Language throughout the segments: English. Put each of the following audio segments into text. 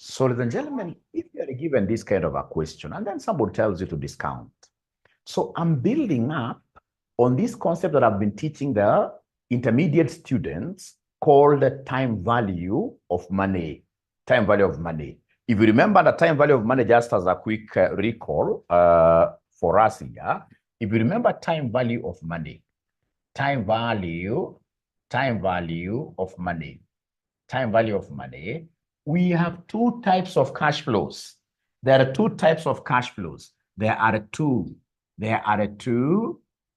So, ladies and gentlemen, if you are given this kind of a question and then somebody tells you to discount, so I'm building up on this concept that I've been teaching the intermediate students called the time value of money. Time value of money. If you remember the time value of money, just as a quick recall for us here, if you remember time value of money, time value of money, we have two types of cash flows. There are two types of cash flows. There are two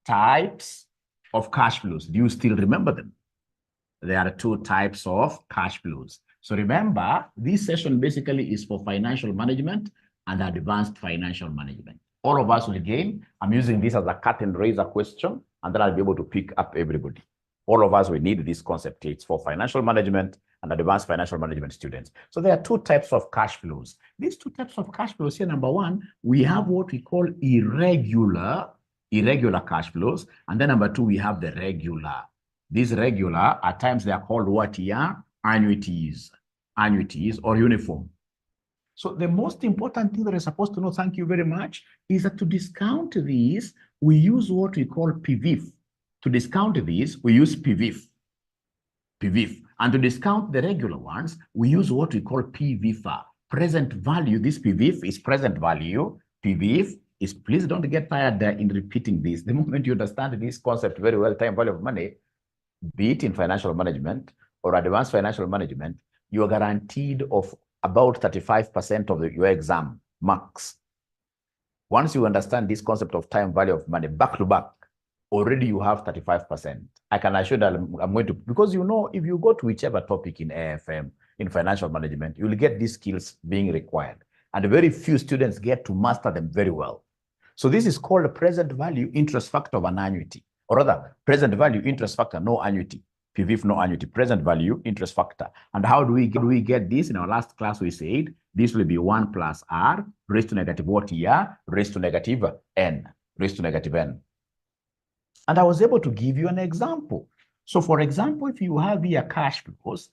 types of cash flows. Do you still remember them? There are two types of cash flows. So remember, this session basically is for financial management and advanced financial management. All of us will gain. I'm using this as a cut and razor question, and then I'll be able to pick up everybody. All of us will need this concept. It's for financial management and advanced financial management students. So there are two types of cash flows. These two types of cash flows here, number one, we have what we call irregular cash flows. And then number two, we have the regular. These regular, at times they are called what here? Annuities or uniform. So the most important thing that you're supposed to know, thank you very much, is that to discount these, we use what we call PVIF. To discount these, we use PVIF. And to discount the regular ones, we use what we call PVIFA. Present value, this PVIF is present value. PVIF is, please don't get tired in repeating this. The moment you understand this concept very well, time value of money, be it in financial management or advanced financial management, you are guaranteed of about 35% of your exam marks. Once you understand this concept of time value of money back to back, already you have 35%. I can assure that I'm going to, because you know, if you go to whichever topic in AFM, in financial management, you will get these skills being required. And very few students get to master them very well. So this is called a present value interest factor of an annuity, or rather, present value interest factor, no annuity. PVIF, no annuity, present value interest factor. And how do we get this? In our last class, we said this will be 1 plus R raised to negative what here? Raised to negative N. Raised to negative N. And I was able to give you an example. So for example, if you have here cash flows,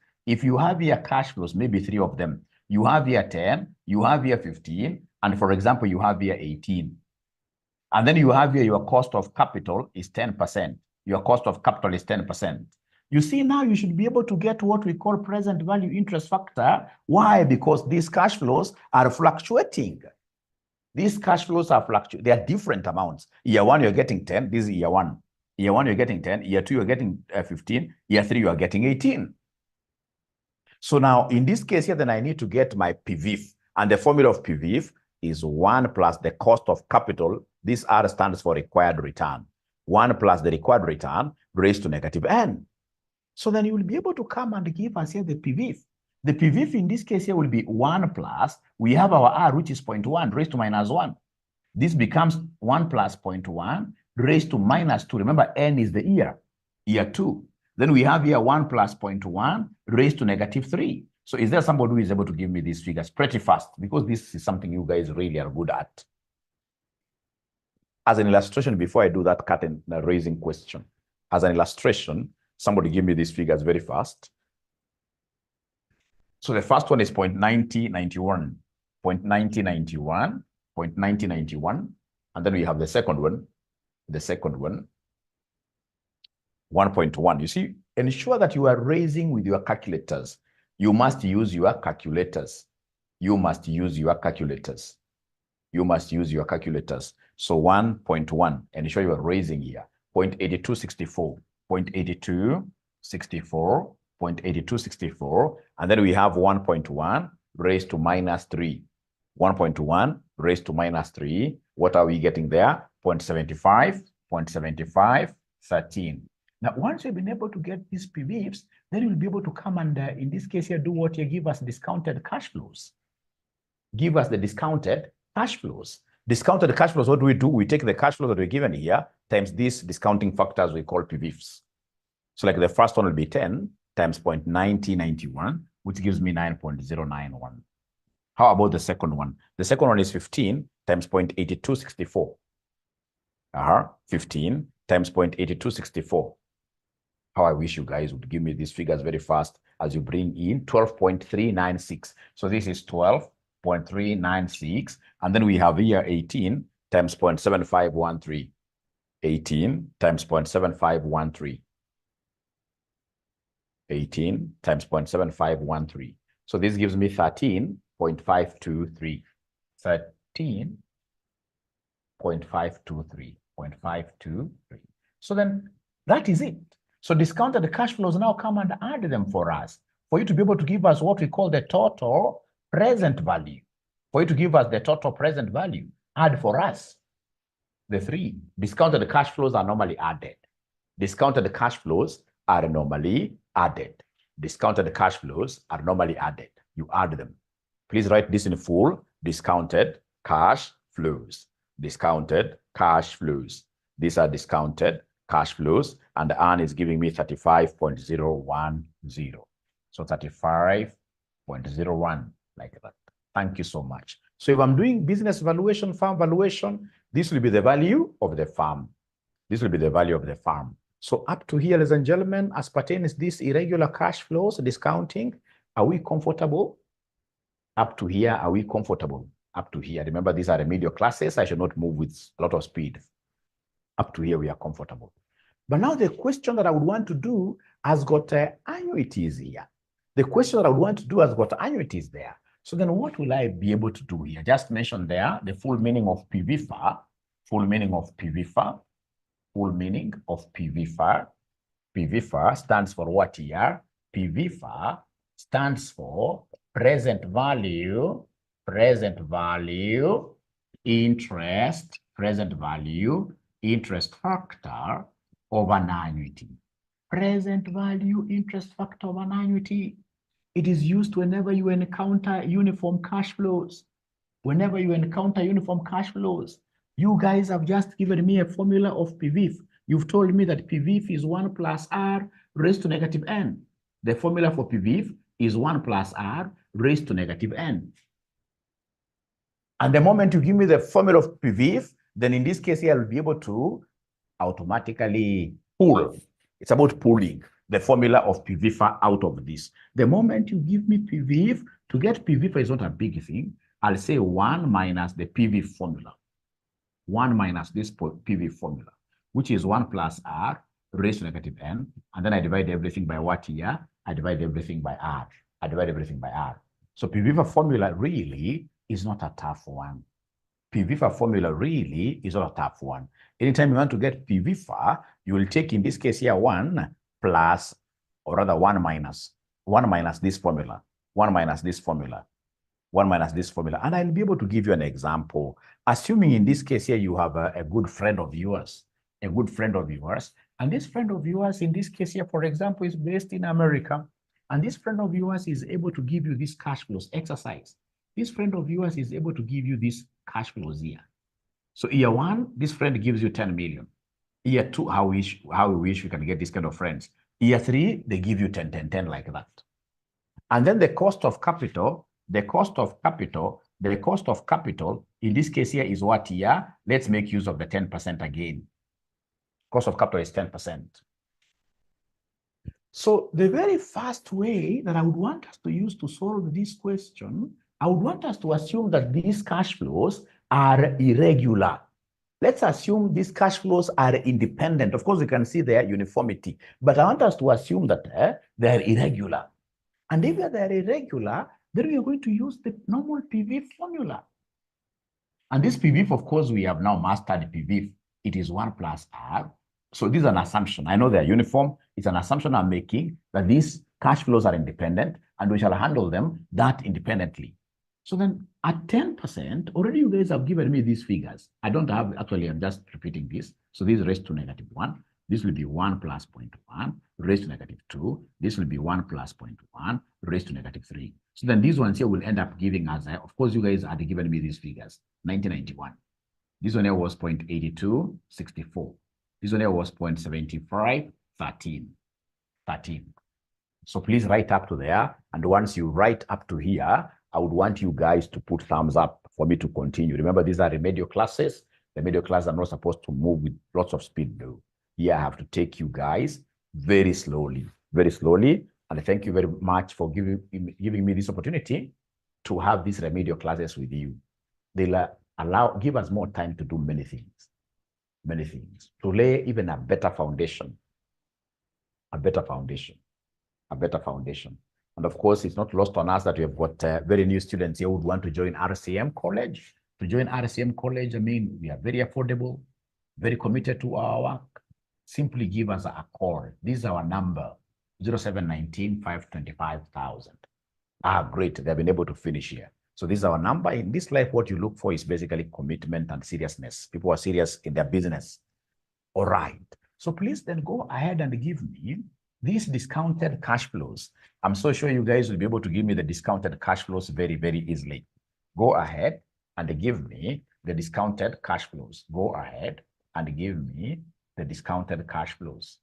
maybe 3 of them, you have here 10, you have here 15, and for example, you have here 18. And then you have here your cost of capital is 10%. Your cost of capital is 10%. You see, now you should be able to get what we call present value interest factor. Why? Because these cash flows are fluctuating. These cash flows are fluctuating. They are different amounts. Year 1, you're getting 10. This is year 1. Year 1, you're getting 10. Year 2, you're getting 15. Year 3, you are getting 18. So now, in this case here, then I need to get my PVIF. And the formula of PVIF is 1 plus the cost of capital. This R stands for required return. 1 plus the required return raised to negative N. So then you will be able to come and give us here the PVIF. The PVIF in this case here will be 1 plus, we have our R, which is 0.1 raised to minus 1. This becomes 1 plus 0.1 raised to minus 2. Remember, N is the year 2. Then we have here 1 plus 0.1 raised to negative 3. So is there somebody who is able to give me these figures pretty fast? Because this is something you guys really are good at. As an illustration, before I do that cut and raising question, as an illustration, somebody give me these figures very fast. So the first one is 0.9091, 0.9091, 0.9091. And then we have the second one, 1.1. You see, ensure that you are raising with your calculators. You must use your calculators. So 1.1, ensure you are raising here. 0.8264, 0.8264, 0.8264, and then we have 1.1 raised to minus 3. 1.1 raised to minus 3. What are we getting there? 0.75, 0.75, 13. Now, once you've been able to get these PVIFs, then you'll be able to come and, in this case here, do what you give us discounted cash flows. Give us the discounted cash flows. Discounted cash flows, what do? We take the cash flow that we're given here times these discounting factors we call PVIFs. So like the first one will be 10 times 0.9091, which gives me 9.091. How about the second one? The second one is 15 times 0.8264. 15 times 0.8264. How I wish you guys would give me these figures very fast as you bring in 12.396. So this is 12.396. And then we have here 18 times 0.7513. 18 times 0.7513. 18 times 0.7513. So this gives me 13.523. 13.523. So then that is it. So discounted cash flows now come and add them for us, for you to be able to give us what we call the total present value. For you to give us the total present value, add for us the three. Discounted cash flows are normally added. Discounted cash flows are normally added. Discounted cash flows are normally added. You add them. Please write this in full. Discounted cash flows. Discounted cash flows. These are discounted cash flows, and the earn is giving me 35.010. So 35.01, like that. Thank you so much. So if I'm doing business valuation, farm valuation, this will be the value of the farm. This will be the value of the farm. So up to here, ladies and gentlemen, as pertains these irregular cash flows, discounting, are we comfortable? Up to here, are we comfortable? Up to here. Remember, these are remedial classes. I should not move with a lot of speed. Up to here, we are comfortable. But now the question that I would want to do has got annuities here. The question that I would want to do has got annuities there. So then what will I be able to do here? Just mention there the full meaning of PVFA, full meaning of PVFA, full meaning of PVFA. PVFA stands for what here? PVFA stands for present value, interest, present value, interest factor over an annuity. Present value interest factor of an annuity. It is used whenever you encounter uniform cash flows. Whenever you encounter uniform cash flows, you guys have just given me a formula of PVF. You've told me that PVF is 1 plus R raised to negative N. The formula for PVF is 1 plus R raised to negative N. And the moment you give me the formula of PVF, then in this case here, I'll be able to automatically pull. It's about pulling the formula of PVFA out of this. The moment you give me PVF, to get PVFA is not a big thing. I'll say 1 minus the PVF formula. 1 minus this PVF formula, which is 1 plus R raised to negative N. And then I divide everything by what here? I divide everything by R. I divide everything by R. So PVFA formula really is not a tough one. PVFA formula really is not a tough one. Anytime you want to get PVFA, you will take, in this case here, 1 plus, or rather 1 minus this formula, 1 minus this formula, 1 minus this formula. And I'll be able to give you an example. Assuming in this case here, you have a good friend of yours, and this friend of yours, in this case here, for example, is based in America. And this friend of yours is able to give you this cash flows exercise. This friend of yours is able to give you this cash flows here. So year 1, this friend gives you 10 million. Year 2, how we wish we can get this kind of friends. Year 3, they give you 10, 10, 10 like that. And then the cost of capital, in this case here is what here? Let's make use of the 10% again. Cost of capital is 10%. So the very first way that I would want us to use to solve this question, I would want us to assume that these cash flows are irregular. Let's assume these cash flows are independent. Of course, you can see their uniformity, but I want us to assume that they're irregular. And if they're irregular, then we are going to use the normal PVF formula. And this PVF, of course, we have now mastered PVF. It is 1 plus R. So this is an assumption. I know they're uniform. It's an assumption I'm making that these cash flows are independent and we shall handle them that independently. So then at 10%, already you guys have given me these figures. I don't have, actually, I'm just repeating this. So this is raised to negative 1. This will be 1 plus 0.1 raised to negative 2. This will be 1 plus 0.1 raised to negative 3. So then these ones here will end up giving us, of course, you guys had given me these figures, 1991. This one here was 0.8264. This one here was 0.75, 13. So please write up to there. And once you write up to here, I would want you guys to put thumbs up for me to continue. Remember, these are remedial classes. Remedial classes are not supposed to move with lots of speed, though. Here, I have to take you guys very slowly, very slowly. And thank you very much for giving me this opportunity to have these remedial classes with you. They'll give us more time to do many things, to lay even a better foundation. And of course, it's not lost on us that we have got very new students here who would want to join RCM College. To join RCM College, I mean, we are very affordable, very committed to our work. Simply give us a call. This is our number, 0719-525,000. Great. They've been able to finish here. So this is our number. In this life, what you look for is basically commitment and seriousness. People are serious in their business. All right. So please then go ahead and give me these discounted cash flows. I'm so sure you guys will be able to give me the discounted cash flows very, very easily. Go ahead and give me the discounted cash flows. Go ahead and give me the discounted cash flows.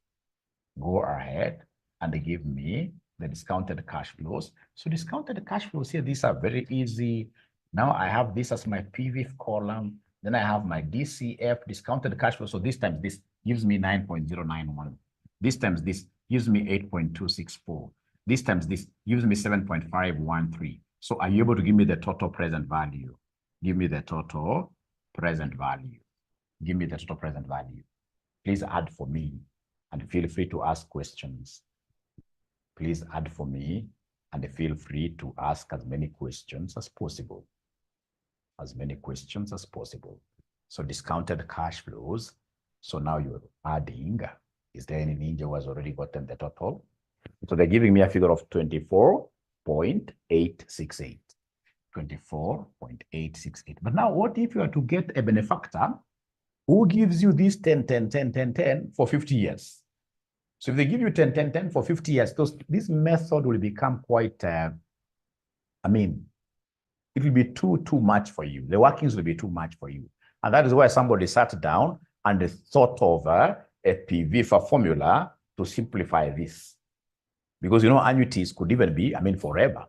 Go ahead and give me the discounted cash flows. So discounted cash flows here, these are very easy. Now I have this as my PV column. Then I have my DCF, discounted cash flow. So this times this gives me 9.091. This times this gives me 8.264. This times this gives me 7.513. So are you able to give me the total present value? Give me the total present value. Give me the total present value. Please add for me and feel free to ask questions. Please add for me and feel free to ask as many questions as possible. As many questions as possible. So discounted cash flows. So now you're adding. Is there any ninja who has already gotten the total? So they're giving me a figure of 24.868. 24.868. But now what if you are to get a benefactor who gives you this 10, 10, 10, 10, 10 for 50 years? So if they give you 10, 10, 10 for 50 years, this method will become quite, it will be too much for you. The workings will be too much for you. And that is why somebody sat down and thought of a PVFA formula to simplify this. Because, annuities could even be, forever.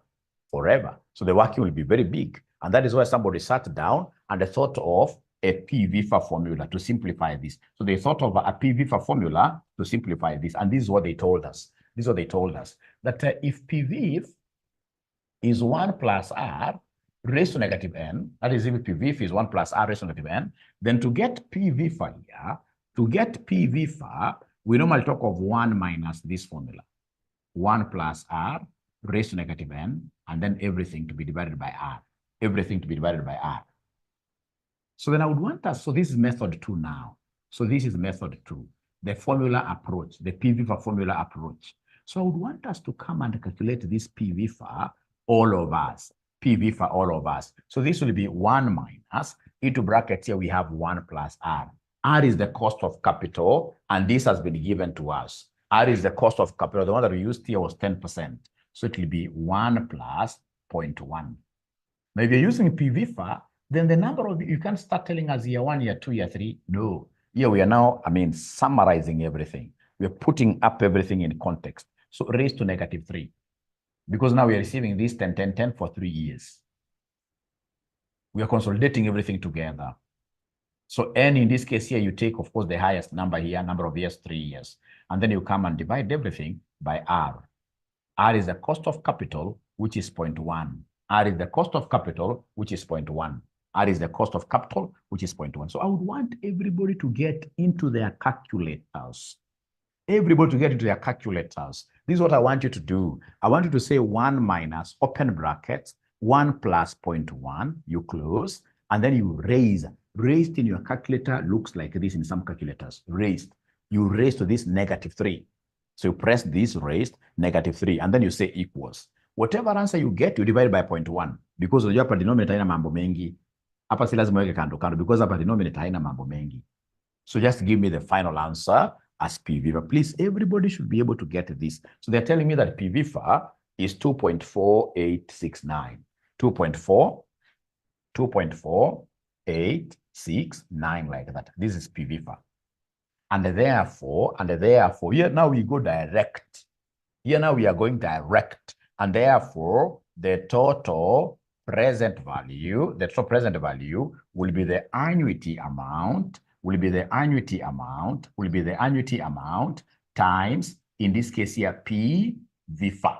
So the working will be very big. And that is why somebody sat down and thought of a PVFA formula to simplify this. So they thought of a PVFA formula to simplify this. And this is what they told us. That if PVF is 1 plus R raised to negative n, that is if PVF is 1 plus R raised to negative n, then to get PVFA here, we normally talk of 1 minus this formula. 1 plus R raised to negative n, and then everything to be divided by R. So then I would want us, so this is method 2 now. So this is method 2, the formula approach, the PVFA formula approach. So I would want us to come and calculate this PVFA all of us. So this will be 1 minus, into brackets here we have 1 plus R. R is the cost of capital, and this has been given to us. R is the cost of capital. The one that we used here was 10%. So it will be 1 plus 0.1. Now, if you're using PVFA, then the number of, you can't start telling us year 1, year 2, year 3. No. Here we are now, summarizing everything. We're putting up everything in context. So raised to negative 3. Because now we are receiving this 10, 10, 10 for 3 years. We are consolidating everything together. So n in this case here, you take, of course, the highest number here, number of years, 3 years. And then you come and divide everything by R. R is the cost of capital, which is 0.1. R is the cost of capital, which is 0.1. R is the cost of capital, which is 0.1. So I would want everybody to get into their calculators. This is what I want you to do. I want you to say 1 minus, open brackets, 1 plus 0.1, you close, and then you raise. Raised in your calculator looks like this in some calculators. Raised. You raise to this negative 3. So you press this raised, negative 3, and then you say equals. Whatever answer you get, you divide by 0.1. Because unajua hapa denominator haina mambo mengi. Hapa si lazima weke kando kando, because hapa denominator haina mambo mengi. So just give me the final answer as PVFA. Please, everybody should be able to get this. So they're telling me that PVFA is 2.4869. 2.4869 like that. This is PVFA. And therefore, here now we go direct. Here now we are going direct. And therefore, the total present value will be the annuity amount, times in this case here, PVFA.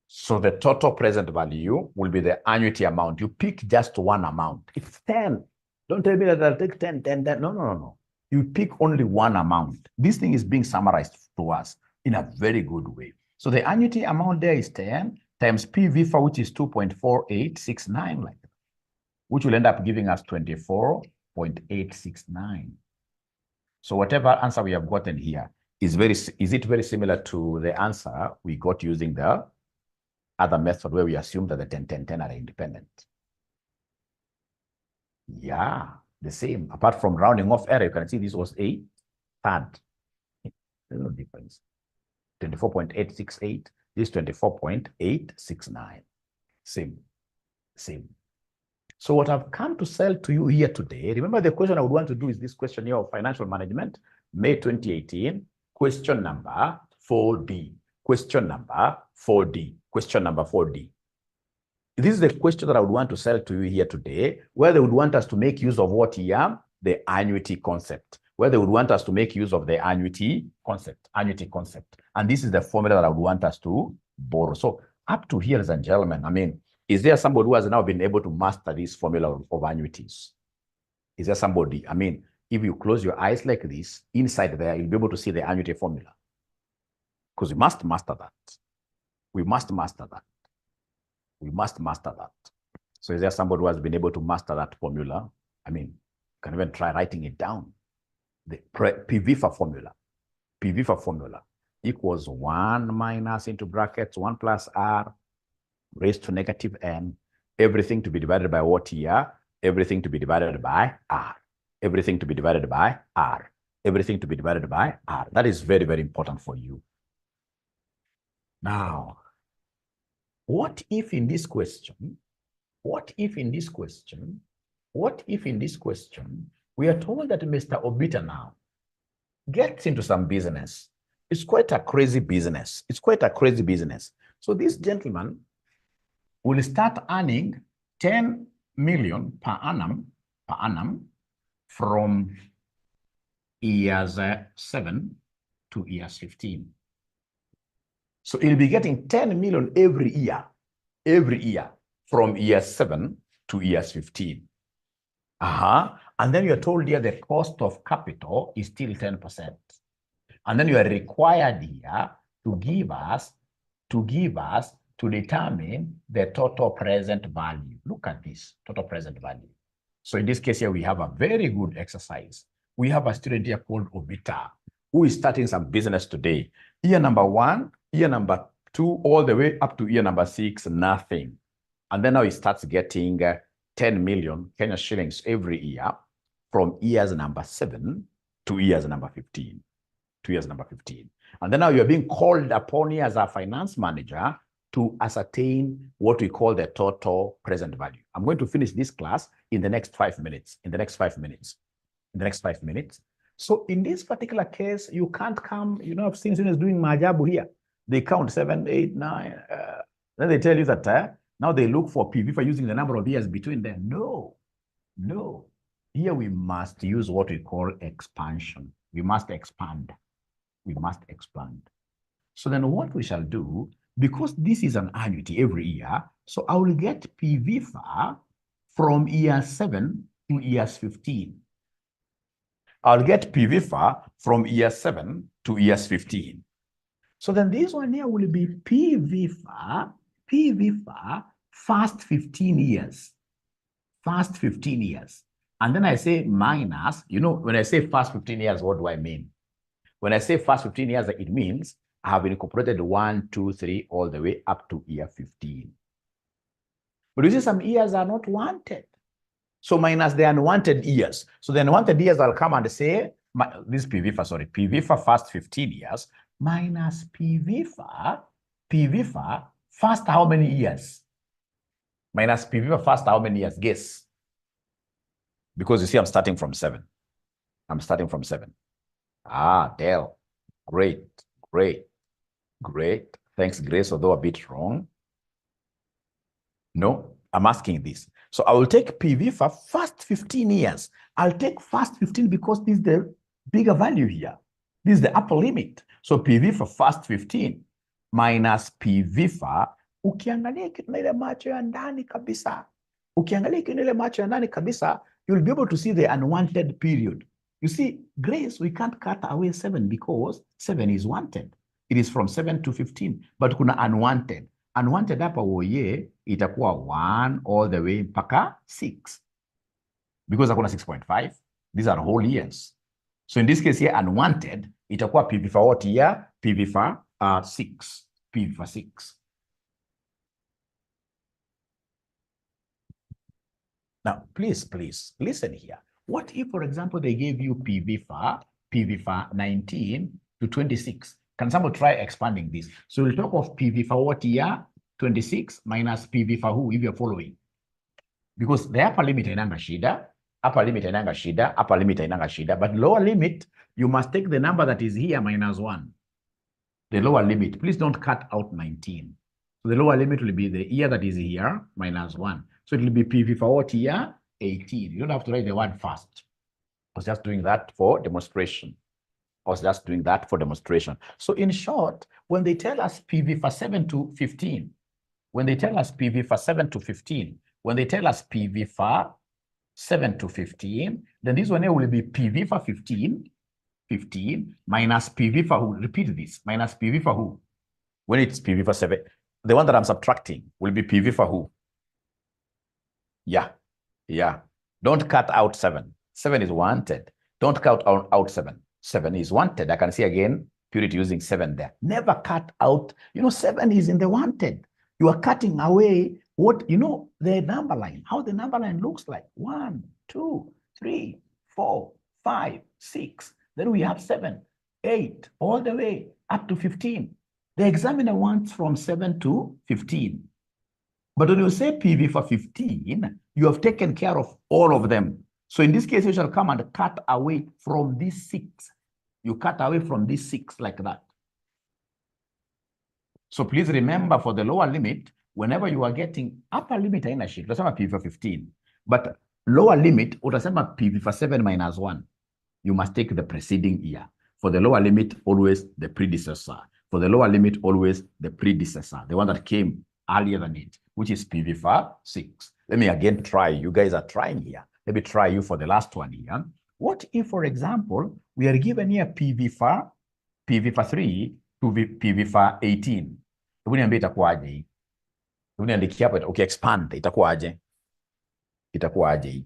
So the total present value will be the annuity amount. You pick just one amount. It's 10. Don't tell me that I'll take 10, 10, 10. No, no, no, no. You pick only one amount. This thing is being summarized to us in a very good way. So the annuity amount there is 10 times PVFA, which is 2.4869, like that, which will end up giving us 24.869. So whatever answer we have gotten here is it very similar to the answer we got using the other method where we assume that the 10, 10, 10 are independent? Yeah, the same. Apart from rounding off error, you can see this was a third. There's no difference. 24.868, this 24.869. Same. So what I've come to sell to you here today, remember the question I would want to do is this question here of financial management, May 2018, question number 4D. Question number 4D. Question number 4D. This is the question that I would want to sell to you here today, where they would want us to make use of what here? The annuity concept. Where they would want us to make use of the annuity concept. And this is the formula that I would want us to borrow. So up to here, ladies and gentlemen, I mean, is there somebody who has now been able to master this formula of annuities? Is there somebody? I mean, if you close your eyes like this, inside there, you'll be able to see the annuity formula. Because we must master that. We must master that. So is there somebody who has been able to master that formula? I mean, you can even try writing it down. The PVFA formula. PVFA formula equals 1 minus into brackets 1 plus R raised to negative n. Everything to be divided by what here? Everything to be divided by R. Everything to be divided by R. Everything to be divided by R. That is very, very important for you. Now, what if in this question, we are told that Mr. Obita now gets into some business. It's quite a crazy business. So this gentleman will start earning 10 million per annum from years 7 to years 15. So he'll be getting 10 million every year from year 7 to years 15. And then you're told here the cost of capital is still 10%. And then you are required here to determine the total present value. Look at this, total present value. So in this case here, we have a very good exercise. We have a student here called Obita, who is starting some business today. Year number 1, year number 2, all the way up to year number 6, nothing. And then now he starts getting 10 million Kenya shillings every year from years number 7 to years number 15. And then now you're being called upon here as a finance manager to ascertain what we call the total present value. I'm going to finish this class in the next 5 minutes. So in this particular case, you can't come, I've seen students doing majabu here. They count 7, 8, 9. Then they tell you that now they look for PVFA using the number of years between them. No. Here we must use what we call expansion. We must expand. So then what we shall do, because this is an annuity every year, so I will get PVFA from year 7 to years 15. I'll get PVFA from year 7 to years 15. So then this one here will be PVFA first 15 years. And then I say minus, when I say first 15 years, what do I mean? When I say first 15 years, it means I have incorporated 1, 2, 3, all the way up to year 15. But you see, some years are not wanted. So minus the unwanted years. So the unwanted years, I'll come and say, PVFA first 15 years minus PVFA first how many years? Minus PVFA first how many years? Guess. Because you see, I'm starting from 7. Dale. Great. Thanks, Grace, although a bit wrong. No, I'm asking this. So I will take PVFA first 15 years. I'll take first 15 because this is the bigger value here. This is the upper limit. So PV for first 15 minus PV for, ukiangalia kitu na ile macho ya ndani kabisa. Ukiangalia kitu na ile macho ya ndani kabisa, you'll be able to see the unwanted period. You see, Grace, we can't cut away 7 because 7 is wanted. It is from 7 to 15, but kuna unwanted. Unwanted hapa woye itakuwa 1 all the way mpaka 6. Because hakuna 6.5. These are whole years. So in this case here, unwanted, itakuwa PV for what year? PV for 6. PV for 6. Now, please, listen here. What if, for example, they gave you PV for 19 to 26? Can someone try expanding this? So we'll talk of PV for what year? 26 minus PV for who, if you're following. Because the upper limit hainanga shida, upper limit hainanga shida, upper limit hainanga shida, but lower limit, you must take the number that is here minus 1. The lower limit, please don't cut out 19. So the lower limit will be the year that is here minus 1. So it will be PV for what year? 18. You don't have to write the word first. I was just doing that for demonstration. So in short, when they tell us PV for 7 to 15, when they tell us PV for 7 to 15, when they tell us PV for 7 to 15, then this one here will be PV for 15 minus PV for who? Repeat this, minus PV for who? When it's PV for 7, the one that I'm subtracting will be PV for who? Yeah. Don't cut out 7. 7 is wanted. Don't cut out 7. 7 is wanted. I can see again, Purity using 7 there. Never cut out. 7 is in the wanted. You are cutting away what, the number line, how the number line looks like. 1, 2, 3, 4, 5, 6. Then we have 7, 8, all the way up to 15. The examiner wants from 7 to 15. But when you say PV for 15, you have taken care of all of them. So in this case, you shall come and cut away from this 6. You cut away from this 6 like that. So please remember, for the lower limit, whenever you are getting upper limit haina shida, utasema PV for 15. But lower limit, utasema PV for 7 minus 1. You must take the preceding year. For the lower limit, always the predecessor. For the lower limit, always the predecessor, the one that came earlier than it, which is PV for 6. Let me again try. You guys are trying here. Let me try you for the last one here. What if, for example, we are given here PV for 3 to PV for 18? Hebu niambie itakuwaje hii? Hebu niandikie hapo, ukiexpand itakuwaje? Itakuwaje?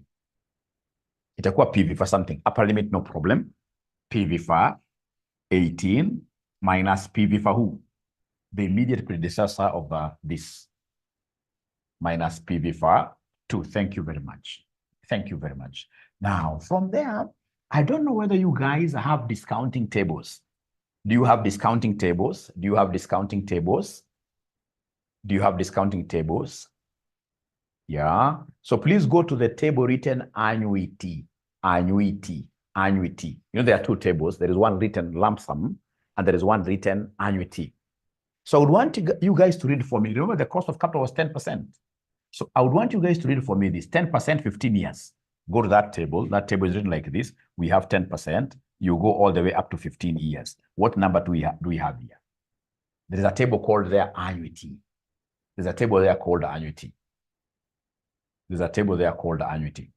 Itakuwa PV for something. Upper limit, no problem. PV for 18 minus PV for who? The immediate predecessor of this. Minus PV for 2. Thank you very much. Thank you very much. Now, from there, I don't know whether you guys have discounting tables. Do you have discounting tables? Do you have discounting tables? Do you have discounting tables? Yeah. So please go to the table written annuity. Annuity. There are 2 tables. There is one written lump sum, and there is one written annuity. So I would want you guys to read for me. Remember, the cost of capital was 10%. So I would want you guys to read for me this 10%, 15 years. Go to that table. That table is written like this. We have 10%. You go all the way up to 15 years. What number do we have here? There is a table called their annuity. There's a table there called annuity. There's a table there called annuity.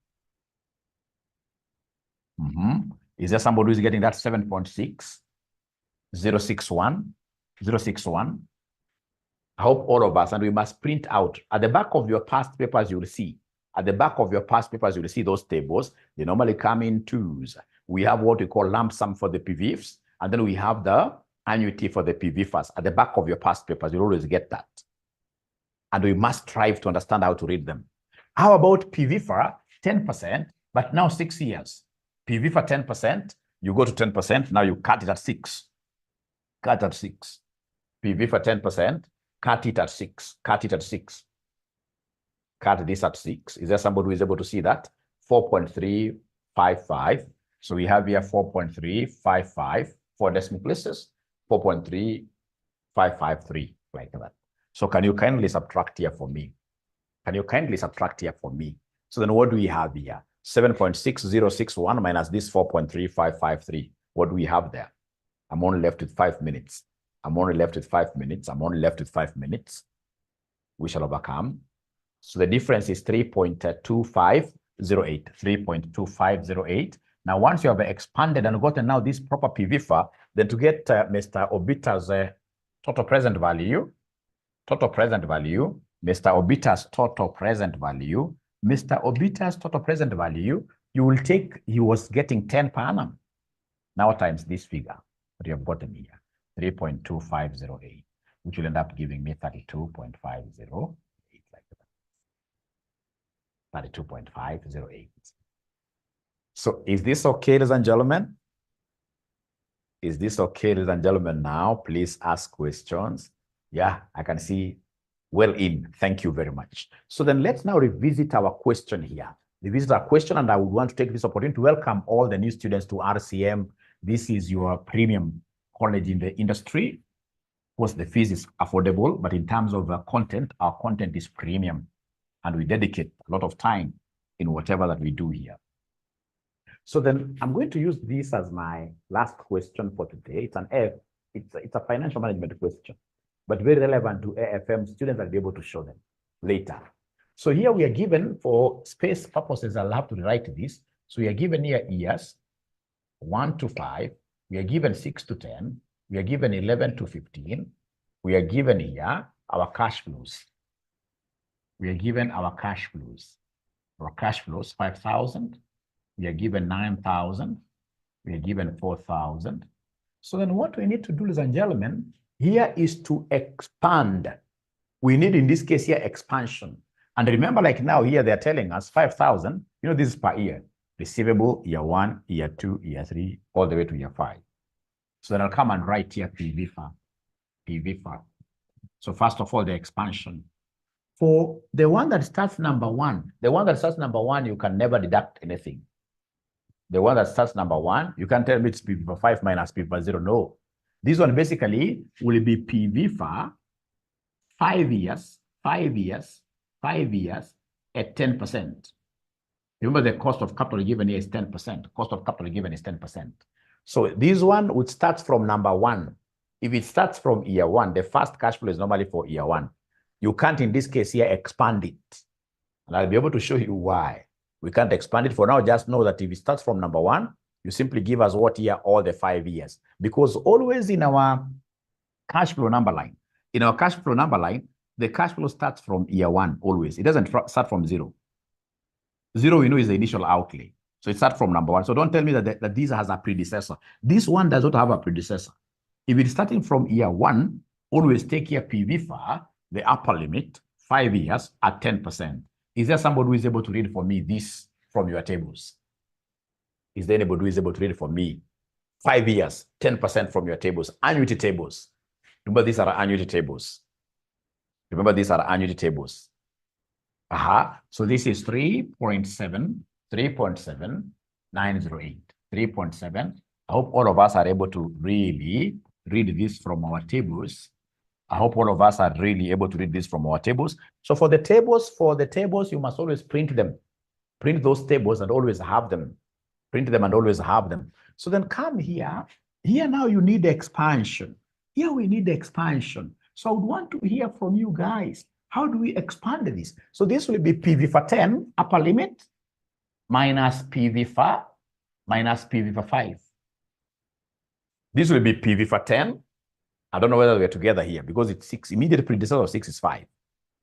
Is there somebody who is getting that 7.6? 061? I hope all of us, and we must print out. At the back of your past papers, you will see. At the back of your past papers, you will see those tables. They normally come in 2s. We have what we call lump sum for the PVFs, and then we have the annuity for the PVFs. At the back of your past papers, you'll always get that. And we must strive to understand how to read them. How about PVFA 10%, but now 6 years? PVFA 10%, you go to 10%, now you cut it at 6. Cut at 6. PVFA 10%, cut it at 6. Cut it at 6. Cut this at 6. Is there somebody who is able to see that? 4.355. So we have here 4.355 for decimal places, 4.3553, like that. So can you kindly subtract here for me? Can you kindly subtract here for me? So then what do we have here? 7.6061 minus this 4.3553. What do we have there? I'm only left with 5 minutes. I'm only left with 5 minutes. I'm only left with 5 minutes. We shall overcome. So the difference is 3.2508. 3.2508. Now, once you have expanded and gotten now this proper PVFA, then to get Mr. Obita's total present value, Mr. Obita's total present value, you will take, he was getting 10 per annum. Now times this figure that you have gotten here, 3.2508, which will end up giving me 32.508, like that. 32.508. So is this okay, ladies and gentlemen? Is this okay, ladies and gentlemen? Now, please ask questions. Yeah, I can see well in. Thank you very much. So then let's now revisit our question here. Revisit our question, and I would want to take this opportunity to welcome all the new students to RCM. This is your premium college in the industry. Of course, the fees is affordable, but in terms of content, our content is premium, and we dedicate a lot of time in whatever that we do here. So then I'm going to use this as my last question for today. It's an F. It's a financial management question, but very relevant to AFM. Students will be able to show them later. So here we are given, for space purposes, I'll have to write this. So we are given here years, 1 to 5. We are given 6 to 10. We are given 11 to 15. We are given here our cash flows. We are given our cash flows. Our cash flows, 5,000. We are given 9,000. We are given 4,000. So then what we need to do, ladies and gentlemen, here is to expand. We need, in this case here, expansion. And remember, like now here, they're telling us 5,000, you know, this is per year. Receivable, year 1, year 2, year 3, all the way to year 5. So then I'll come and write here PVFA. So first of all, the expansion. For the one that starts number 1, you can never deduct anything. The one that starts number 1, you can't tell me it's PVFA 5 minus PVFA 0. No. This one basically will be PVFA 5 years at 10%. Remember, the cost of capital given here is 10%. Cost of capital given is 10%. So this one would start from number 1. If it starts from year 1, the first cash flow is normally for year 1. You can't, in this case here, expand it. And I'll be able to show you why. We can't expand it. For now, just know that if it starts from number 1, you simply give us what year? All the 5 years. Because always in our cash flow number line, the cash flow starts from year 1 always. It doesn't start from 0. 0, we know, is the initial outlay. So it starts from number 1. So don't tell me that this has a predecessor. This one does not have a predecessor. If it's starting from year 1, always take here PVFA, the upper limit, 5 years at 10%. Is there somebody who is able to read for me this from your tables? Is there anybody who is able to read for me 5 years, 10% from your tables, annuity tables? Remember, these are annuity tables. So this is 3.7908. 3.7. I hope all of us are able to really read this from our tables. So for the tables, you must always print them. Print those tables and always have them. So then come here. Here now you need expansion. Here we need expansion. So I would want to hear from you guys. How do we expand this? So this will be PVFA 10, upper limit, minus PVFA 5. This will be PVFA 10. I don't know whether we're together here because it's 6. Immediate predecessor of 6 is 5.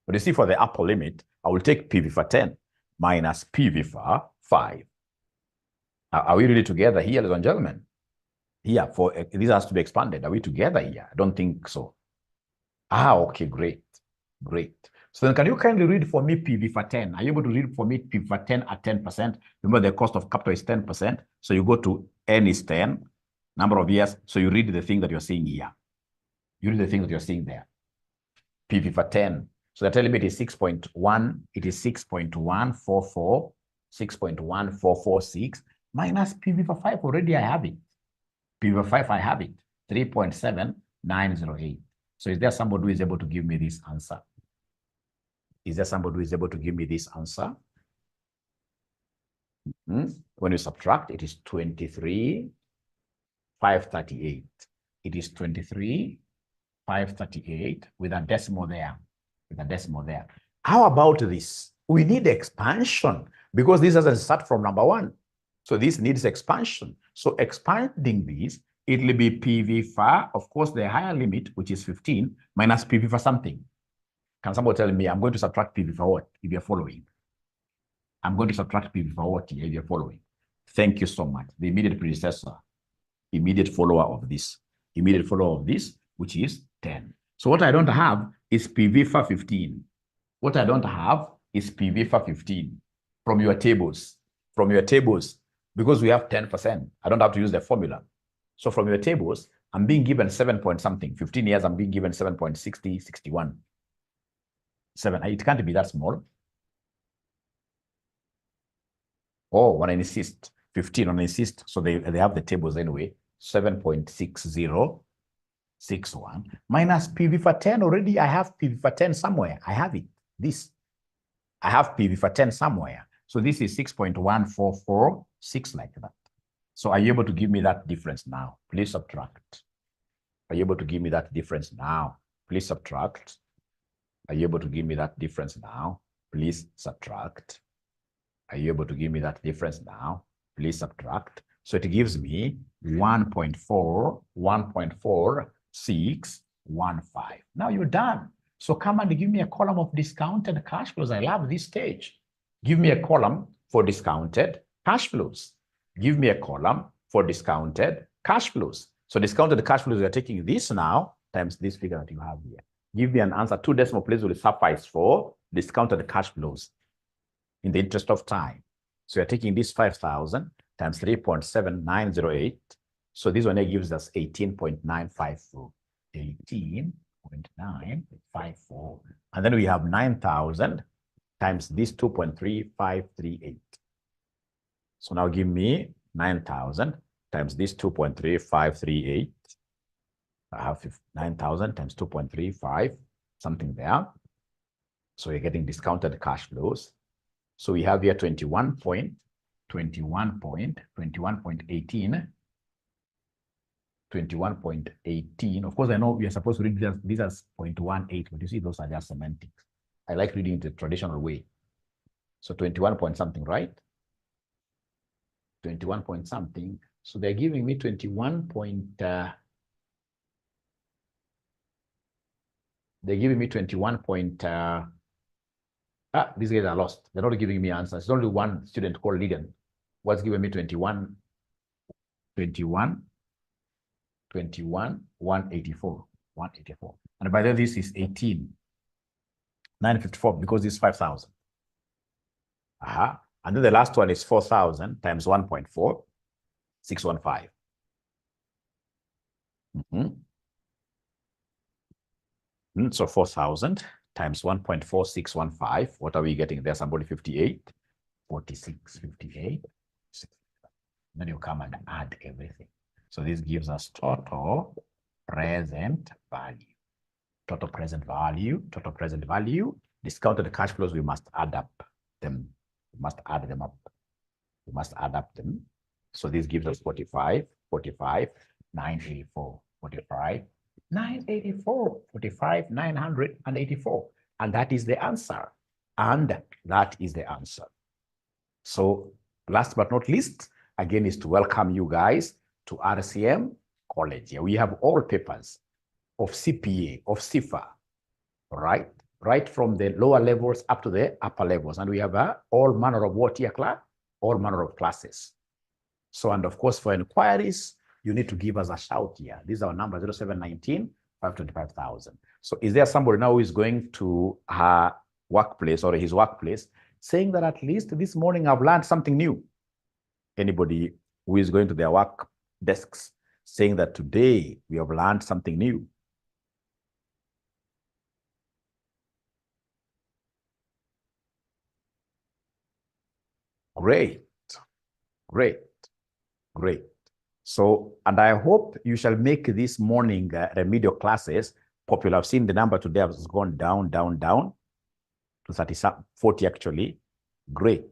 But you see, for the upper limit, I will take PVFA 10 minus PVFA 5. Are we really together here, ladies and gentlemen? Here, for this has to be expanded. Are we together here? I don't think so. Okay, great. So then can you kindly read for me PVFA 10? Are you able to read for me PVFA 10 at 10%? Remember, the cost of capital is 10%. So you go to N is 10, number of years. So you read the thing that you're seeing here. You read the thing that you're seeing there. PVFA 10. So the telling me it is 6.1. It is 6.144. 6.1446 minus PVFA 5. Already I have it. PVFA 5, I have it. 3.7908. So is there somebody who is able to give me this answer? When you subtract, it is 23,538. it is 23,538 with a decimal there. How about this? We need expansion because this doesn't start from number 1. So this needs expansion. So expanding this, it will be PV for, of course, the higher limit, which is 15, minus PV for something. Can somebody tell me I'm going to subtract PV for what, if you're following? I'm going to subtract PV for what here, if you're following? Thank you so much. The immediate predecessor, immediate follower of this, which is 10. So what I don't have is PV for 15. What I don't have is PV for 15 from your tables. Because we have 10%, I don't have to use the formula. So from your tables, I'm being given 7 point something. 15 years, I'm being given 7.60, 61. 7. It can't be that small. Oh, when I insist, 15 on insist. So they have the tables anyway. 7.6061 minus PV for 10. Already I have PV for 10 somewhere. I have it. I have PV for 10 somewhere. So this is 6.1446 like that. So are you able to give me that difference now? Please subtract. Are you able to give me that difference now? Please subtract. Are you able to give me that difference now? Please subtract. Are you able to give me that difference now? Please subtract. So it gives me 1.4615. Now you're done. So come and give me a column of discounted cash flows. I love this stage. Give me a column for discounted cash flows. Give me a column for discounted cash flows. So discounted cash flows, we are taking this now times this figure that you have here. Give me an answer. 2 decimal places will suffice for discounted cash flows in the interest of time. So you're taking this 5,000 times 3.7908. So this one here gives us 18.954. 18.954. And then we have 9,000 times this 2.3538. So now give me 9,000 times this 2.3538. I have 9,000 times 2.35, something there. So you're getting discounted cash flows. So we have here 21.18. 21.18. Of course, I know we are supposed to read these as 0.18, but you see, those are just semantics. I like reading it the traditional way. So 21 point something, right? 21 point something. So they're giving me 21 point. They're giving me 21 point. These guys are lost. They're not giving me answers. It's only one student called Ligan. What's giving me 21, 184. And by the way, this is 18,954 because this is 5,000. And then the last one is 4,000 times 1.4, 615. So 4,000 times 1.4615. What are we getting there? Somebody 58, 46, 58. Then you come and add everything. So this gives us total present value. Total present value. Discounted cash flows, we must add up them. We must add them up. So this gives us 45, 984, 45, 984, 45, 984. And that is the answer. So last but not least, again, is to welcome you guys to RCM College. Here we have all papers of CPA, of CIFA, right from the lower levels up to the upper levels. And we have all manner of what here, class? All manner of classes. So, and of course, for inquiries, you need to give us a shout here. This is our number, 0719 525,000. So is there somebody now who is going to her workplace or his workplace saying that at least this morning I've learned something new? Anybody who is going to their work desks saying that today we have learned something new? Great. So, and I hope you shall make this morning remedial classes popular. I've seen the number today has gone down to 40 actually. Great.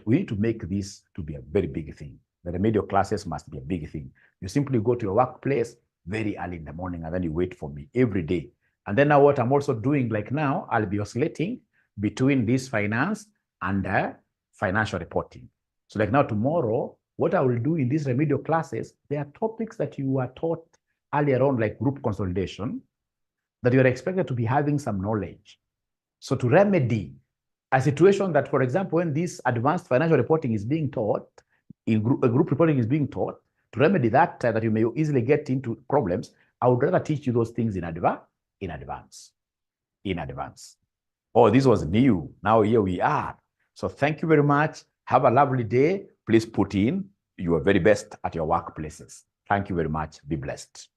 We need to make this to be a very big thing. The remedial classes must be a big thing. You simply go to your workplace very early in the morning, and then you wait for me every day. And then now what I'm also doing, like now, I'll be oscillating between this finance and financial reporting. So like now tomorrow, what I will do in these remedial classes, there are topics that you were taught earlier on, like group consolidation, that you're expected to be having some knowledge. So to remedy a situation that, for example, when this advanced financial reporting is being taught, group reporting is being taught, to remedy that, that you may easily get into problems, I would rather teach you those things in advance. Oh, this was new. Now here we are. So thank you very much. Have a lovely day. Please put in your very best at your workplaces. Thank you very much. Be blessed.